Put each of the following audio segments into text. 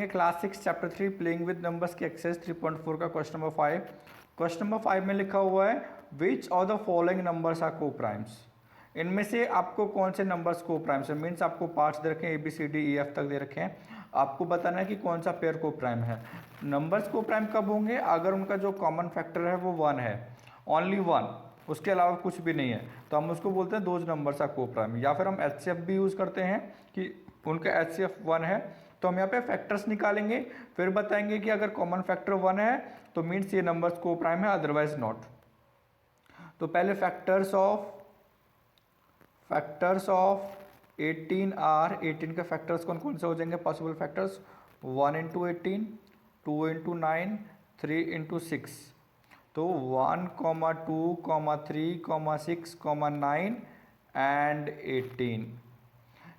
देखेंगे class 6 chapter 3 playing with numbers की exercise 3.4 का क्वेश्चन नंबर 5। क्वेश्चन नंबर 5 में लिखा हुआ है which of the following numbers are co primes. इनमें से आपको कौन से नंबर्स को प्राइम्स है, मीन्स आपको पार्ट्स दे रखे हैं ABCDEF तक दे रखे हैं, आपको बताना है कि कौन सा पेयर को प्राइम है। नंबर्स को प्राइम कब होंगे, अगर उनका जो कॉमन फैक्टर है वो 1 है, ओनली 1, उसके अलावा कुछ भी नहीं है, तो हम उसको बोलते हैं दोज नंबर्स आर को प्राइम। या फिर हम HCF भी यूज़ करते हैं कि उनका HCF 1 है, तो हम यहाँ पे फैक्टर्स निकालेंगे, फिर बताएंगे कि अगर कॉमन फैक्टर 1 है तो मीन्स ये नंबर्स को प्राइम है, अदरवाइज नॉट। तो पहले फैक्टर्स ऑफ 18 आर, 18 के फैक्टर्स कौन कौन से हो जाएंगे possible factors, 1 into 18, 2 into 9, 3 into 6। तो 1, 2, 3, 6, 9 and 18।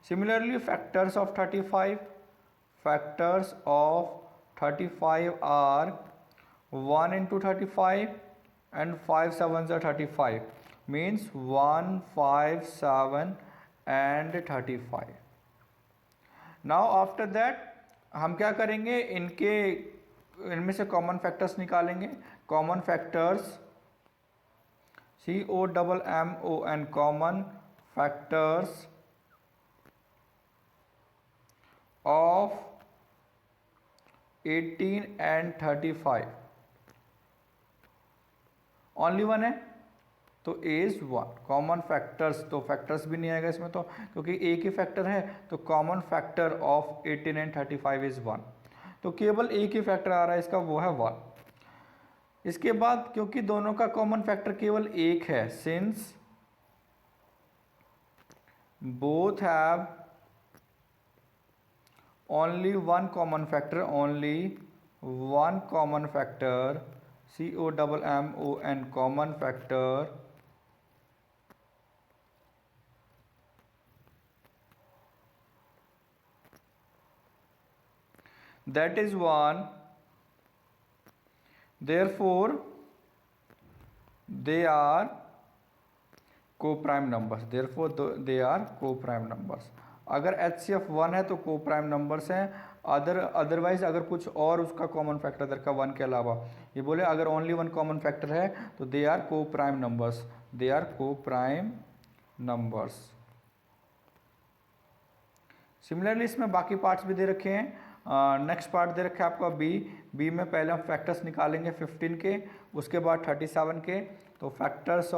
Similarly, factors of 35 are 1 into 35 and 5 sevens are 35, means 1, 5, 7 and 35. Now after that हम क्या करेंगे, इनमें से कॉमन फैक्टर्स निकालेंगे। Common factors COMMON, common factors of 18 and 35 only 1 है, तो A इज 1। कॉमन फैक्टर्स, तो फैक्टर्स भी नहीं आएगा इसमें, तो क्योंकि एक ही फैक्टर है, तो common factor of 18 and 35 is 1। तो केवल एक ही फैक्टर आ रहा है इसका, वो है 1। इसके बाद क्योंकि दोनों का कॉमन फैक्टर केवल एक है, since both have only one common factor, COMMON, common factor that is 1, therefore they are co-prime numbers, अगर HCF 1 है तो को प्राइम नंबर्स हैं, अदरवाइज अगर कुछ और उसका कॉमन फैक्टर दरका 1 के अलावा, ये बोले अगर ओनली 1 कॉमन फैक्टर है तो दे आर को प्राइम नंबर्स, सिमिलरली इसमें बाकी पार्ट्स भी दे रखे हैं। नेक्स्ट पार्ट दे रखा है आपका बी में पहले हम फैक्टर्स निकालेंगे 15 के, उसके बाद 37 के। तो factors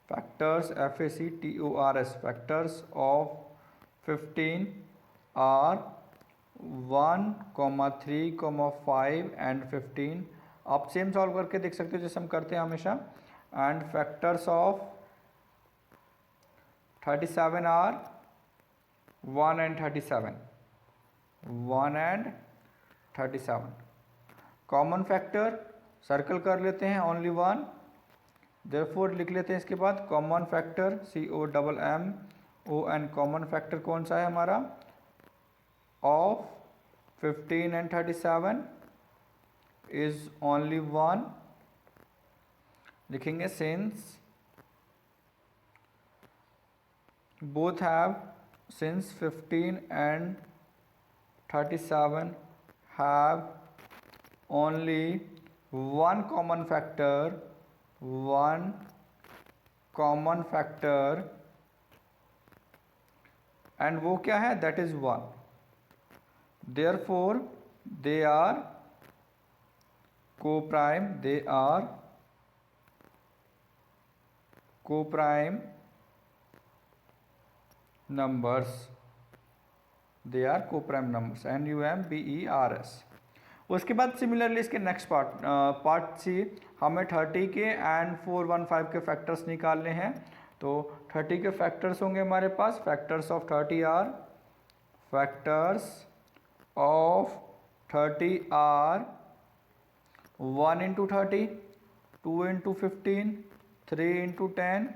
FACTORS, factors of 15 are 1, 3, 5 and 15। आप सेम सॉल्व करके देख सकते हो जैसे हम करते हैं हमेशा। And factors of 37 are 1 and 37। Common factor circle कर लेते हैं, ओनली 1, देयरफॉर लिख लेते हैं इसके बाद common factor COMMON, common factor कौन सा है हमारा, ऑफ 15 and 37 इज ओनली 1। लिखेंगे since both have, since 15 and 37 have only one common factor and वो क्या है, that is 1, therefore they are co-prime numbers, NUMBERS। उसके बाद सिमिलरली इसके नेक्स्ट पार्ट सी, हमें 30 के एंड 415 के फैक्टर्स निकालने हैं। तो 30 के फैक्टर्स होंगे हमारे पास, factors of 30 are 1 into 30, 2 into 15, 3 into 10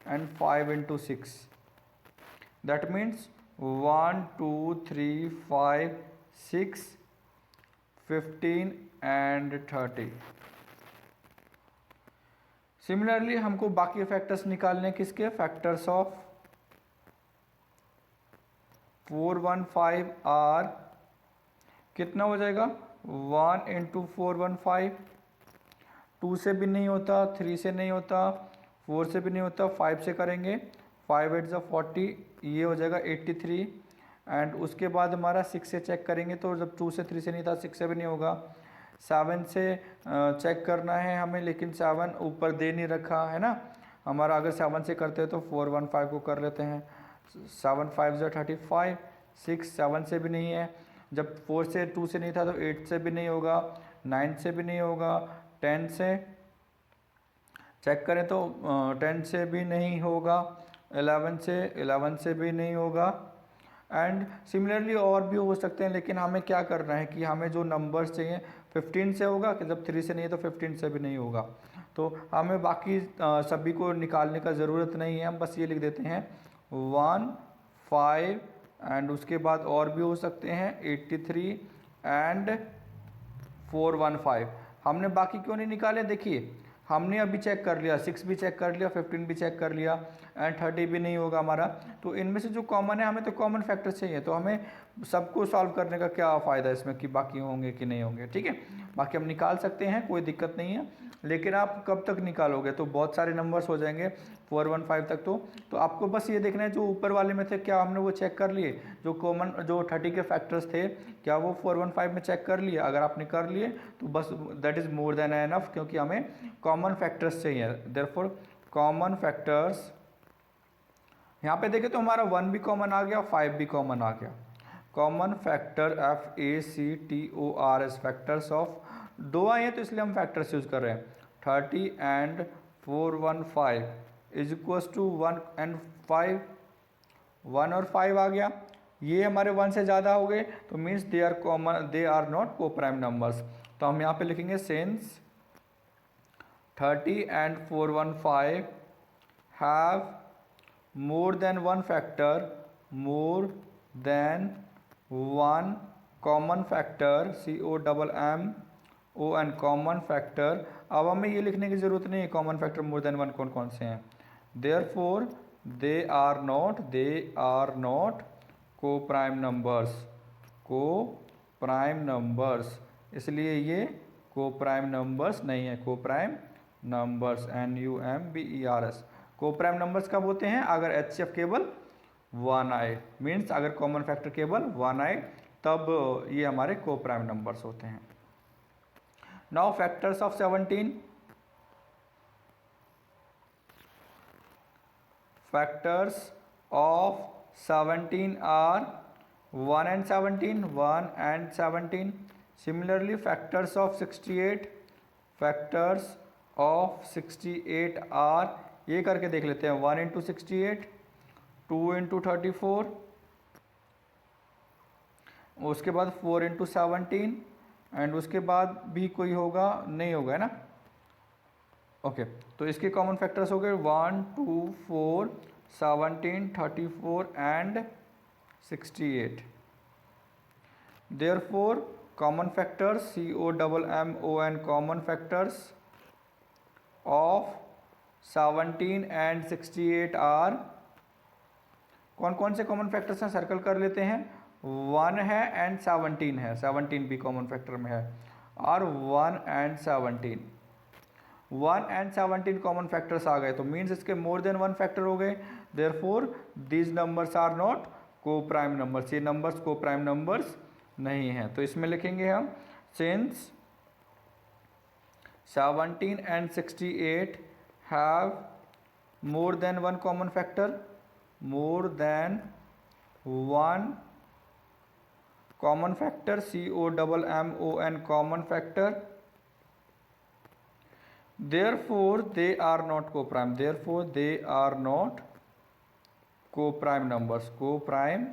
and 5 into 6। That means 1, 2, 3, 5, 6, 15 and 30। Similarly हमको बाकी फैक्टर्स निकालने किसके, फैक्टर्स ऑफ 415 आर कितना हो जाएगा 1 इंटू 415, 2 से भी नहीं होता, 3 से नहीं होता, 4 से भी नहीं होता, 5 से करेंगे, 5 8 40, ये हो जाएगा 83। एंड उसके बाद हमारा 6 से चेक करेंगे, तो जब 2 से 3 से नहीं था, 6 से भी नहीं होगा। 7 से चेक करना है हमें, लेकिन 7 ऊपर दे नहीं रखा है ना हमारा। अगर 7 से करते हैं तो 415 को कर लेते हैं, 7 5 35, 6 7 से भी नहीं है। जब 4 से 2 से नहीं था तो 8 से भी नहीं होगा, 9 से भी नहीं होगा, 10 से चेक करें तो 10 से भी नहीं होगा, 11 से भी नहीं होगा। एंड सिमिलरली और भी हो सकते हैं, लेकिन हमें क्या करना है कि हमें जो नंबर्स चाहिए 15 से होगा, कि जब 3 से नहीं है तो 15 से भी नहीं होगा। तो हमें बाकी सभी को निकालने का ज़रूरत नहीं है, हम बस ये लिख देते हैं 1 5 एंड उसके बाद और भी हो सकते हैं 83 एंड 415। हमने बाकी क्यों नहीं निकाले, देखिए हमने अभी चेक कर लिया, 6 भी चेक कर लिया, 15 भी चेक कर लिया एंड 30 भी नहीं होगा हमारा। तो इनमें से जो कॉमन है, हमें तो कॉमन फैक्टर चाहिए, तो हमें सबको सॉल्व करने का क्या फ़ायदा है इसमें कि बाकी होंगे कि नहीं होंगे। ठीक है, बाकी हम निकाल सकते हैं, कोई दिक्कत नहीं है, लेकिन आप कब तक निकालोगे, तो बहुत सारे नंबर्स हो जाएंगे 415 तक। तो आपको बस ये देखना है जो ऊपर वाले में थे क्या हमने वो चेक कर लिए, जो कॉमन जो 30 के फैक्टर्स थे क्या वो 415 में चेक कर लिए। अगर आपने कर लिए तो बस that is more than enough, क्योंकि हमें कॉमन फैक्टर्स चाहिए। देयरफॉर कॉमन फैक्टर्स, यहाँ पे देखें तो हमारा 1 भी कॉमन आ गया, 5 भी कॉमन आ गया। Common factor FACTORS factors of, दो आए हैं तो इसलिए हम फैक्टर्स यूज़ कर रहे हैं। 30 and 415 is equals to 1 and 5, 1 और 5 आ गया। ये हमारे 1 से ज़्यादा हो गए तो means they are common, they are not co prime numbers. तो हम यहाँ पे लिखेंगे since 30 and 415 have more than one factor, more than one common factor, COMMO and common factor। अब हमें ये लिखने की ज़रूरत नहीं है common factor more than one कौन कौन से हैं। Therefore they are not co prime numbers, co prime numbers, इसलिए ये को प्राइम नंबर्स नहीं है। को प्राइम नंबर्स NUMBERS। को प्राइम नंबर्स कब होते हैं, अगर HCF केवल 1 आए, मीन्स अगर कॉमन फैक्टर केवल 1 आए तब ये हमारे को प्राइम नंबर्स होते हैं। Now factors of 17, factors of 17 are 1 and 17, 1 and 17। Similarly factors of 68, factors of 68 are, ये करके देख लेते हैं 1 इंटू 68, 2 इंटू 34, उसके बाद 4 इंटू 17 एंड उसके बाद भी कोई होगा नहीं होगा, है ना। ओके, तो इसके कॉमन फैक्टर्स हो गए 1 2 4 17 34 and 68। Therefore common factors COMMON common factors of 17 and 68 are, कौन कौन से कॉमन फैक्टर्स हैं सर्कल कर लेते हैं। 1 है एंड 17 है, 17 भी कॉमन फैक्टर में है, और 1 एंड 17, 1 एंड 17 कॉमन फैक्टर्स आ गए, तो मीन्स इसके मोर देन 1 फैक्टर हो गए। Therefore these numbers are not co prime numbers, ये नंबर्स को प्राइम नंबर्स नहीं हैं। तो इसमें लिखेंगे हम since 17 and 68 have more than one common factor, more than one common factor, COMMON common factor, therefore they are not co-prime, therefore they are not co-prime numbers, co-prime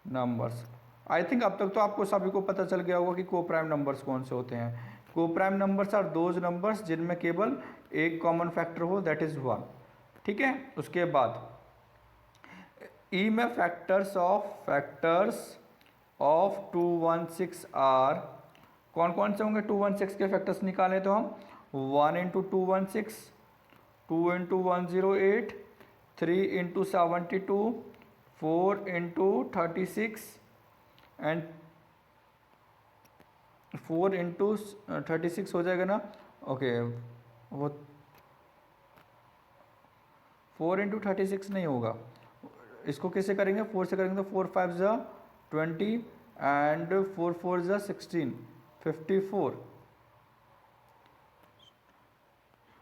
numbers। I think अब तक तो आपको सभी को पता चल गया होगा कि को प्राइम नंबर्स कौन से होते हैं। Co prime numbers are those numbers जिनमें केवल एक कॉमन फैक्टर हो, दैट इज 1। ठीक है, उसके बाद ई में फैक्टर्स ऑफ 216 आर, कौन कौन से होंगे 216 के फैक्टर्स निकाले तो हम 1 into 216, 2 into 108, 3 into 72, 4 into 36 and 4 into 36 हो जाएगा ना। ओके, वो 4 इंटू 36 नहीं होगा, इसको कैसे करेंगे, 4 से करेंगे तो 4 5 ज़ा 20 एंड 4 4 ज़ा 16, 54।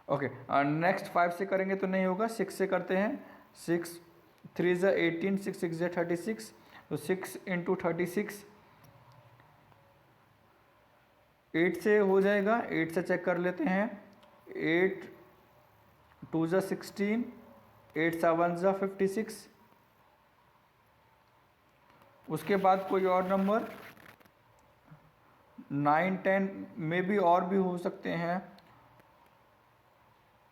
ओके, नेक्स्ट 5 से करेंगे तो नहीं होगा, 6 से करते हैं। 6 3 ज़ा 18, 6 6 ज़ा 36, तो 6 इंटू 36 8 से हो जाएगा। 8 से चेक कर लेते हैं। 8 2 ज़ा 16, 8 7 ज़ा 56। उसके बाद कोई और नंबर 9 10 में भी और भी हो सकते हैं।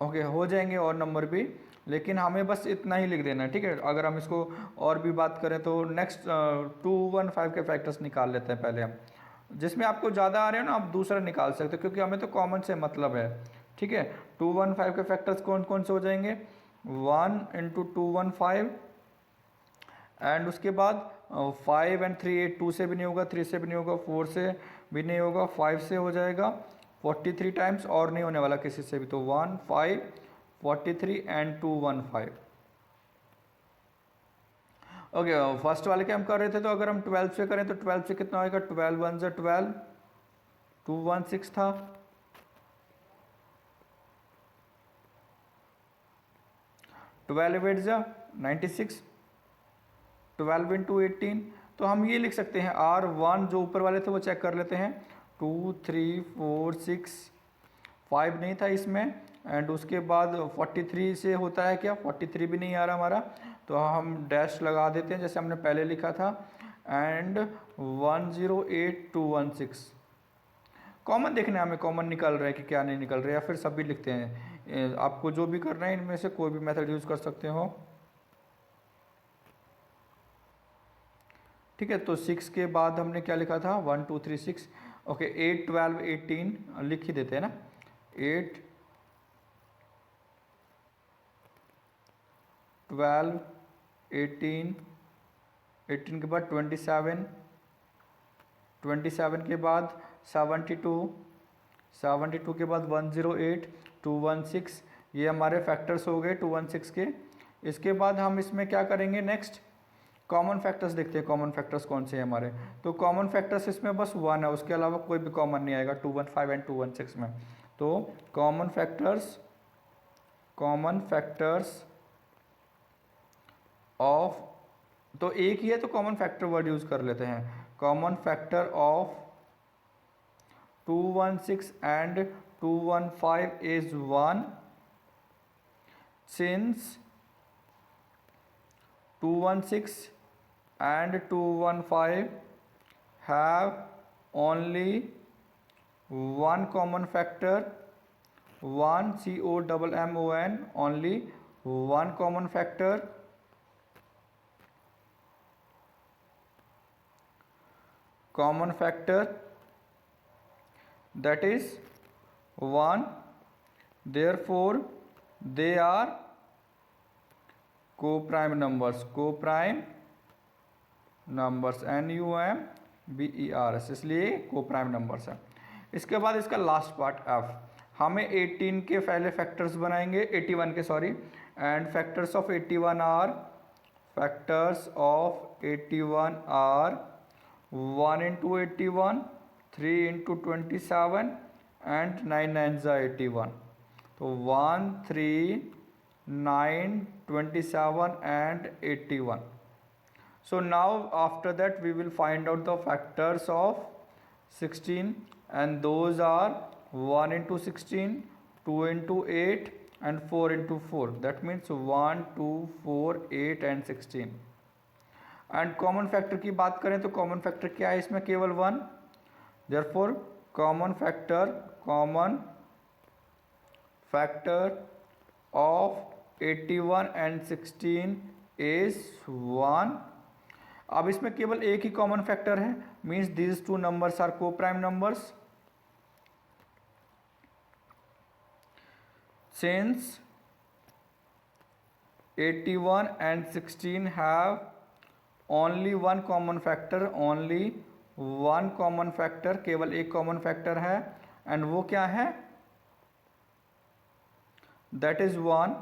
ओके, हो जाएंगे और नंबर भी, लेकिन हमें बस इतना ही लिख देना है, ठीक है। अगर हम इसको और भी बात करें तो नेक्स्ट 215 के फैक्टर्स निकाल लेते हैं पहले हम। जिसमें आपको ज़्यादा आ रहे हैं ना, आप दूसरा निकाल सकते हो, क्योंकि हमें तो कॉमन से मतलब है, ठीक है। 215 के फैक्टर्स कौन कौन से हो जाएंगे, 1 इंटू 215 एंड उसके बाद 5 एंड 3 8, 2 से भी नहीं होगा, 3 से भी नहीं होगा, 4 से भी नहीं होगा, 5 से हो जाएगा 43 टाइम्स, और नहीं होने वाला किसी से भी, तो 1 5 43 एंड 215। ओके, फर्स्ट वाले के हम कर रहे थे, तो अगर हम 12 से करें तो 12 से कितना होगा, 12 1 ज़ा 12, 216 था, 12 8 ज़ा 96, 12 इंटू 18। तो हम ये लिख सकते हैं, R1 जो ऊपर वाले थे वो चेक कर लेते हैं, 2 3 4 6 5 नहीं था इसमें, एंड उसके बाद 43 से होता है क्या, 43 भी नहीं आ रहा हमारा, तो हम डैश लगा देते हैं जैसे हमने पहले लिखा था, एंड 108216। कॉमन देखना है हमें, कॉमन निकल रहा है कि क्या नहीं निकल रहा है, या फिर सभी लिखते हैं। आपको जो भी करना है इनमें से कोई भी मेथड यूज़ कर सकते हो, ठीक है। तो 6 के बाद हमने क्या लिखा था, 1 2 3 6। ओके, 8 12 18 लिख ही देते हैं ना, 8 12 18, 18 के बाद 27, 27 के बाद 72, 72 के बाद 108 216। ये हमारे फैक्टर्स हो गए 216 के। इसके बाद हम इसमें क्या करेंगे, नेक्स्ट कॉमन फैक्टर्स देखते हैं, कॉमन फैक्टर्स कौन से हैं हमारे। तो कॉमन फैक्टर्स इसमें बस 1 है, उसके अलावा कोई भी कॉमन नहीं आएगा 215 एंड 216 में। तो कॉमन फैक्टर्स ऑफ, तो एक ही है तो कॉमन फैक्टर वर्ड यूज कर लेते हैं। Common factor of 216 and 215 is 1, since 216 and 215 have only one common factor, one COMMON, only one common factor, that is 1, therefore they are co-prime numbers, NUMBERS, इसलिए को prime numbers है। इसके बाद इसका last part F, हमें 18 के पहले factors बनाएंगे, 81 के sorry, and factors of 81 are 1 into 81, 3 into 27 and 9 9 ज़ा 81। तो 1 3 9 27 and 81. So now after that we will find out the factors of 16, and those are 1 into 16, 2 into 8 and 4 into 4. That means 1 2 4 8 and 16. And common factor की बात करें तो common factor क्या है इसमें, केवल 1। Therefore common factor of 81 and 16 is 1। अब इसमें केवल एक ही कॉमन फैक्टर है, means these two numbers are को prime numbers. Since 81 and 16 have only one common factor, only one common factor, केवल एक कॉमन फैक्टर है, एंड वो क्या है, दैट इज वन,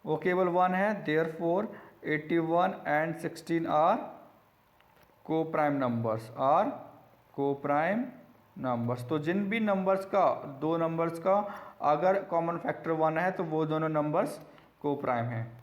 वो केवल वन है। देयरफॉर 81 एंड 16 आर को प्राइम नंबर्स, आर को प्राइम नंबर्स। तो जिन भी नंबर्स का, दो नंबर्स का अगर कॉमन फैक्टर वन है तो वो दोनों नंबर्स को प्राइम है।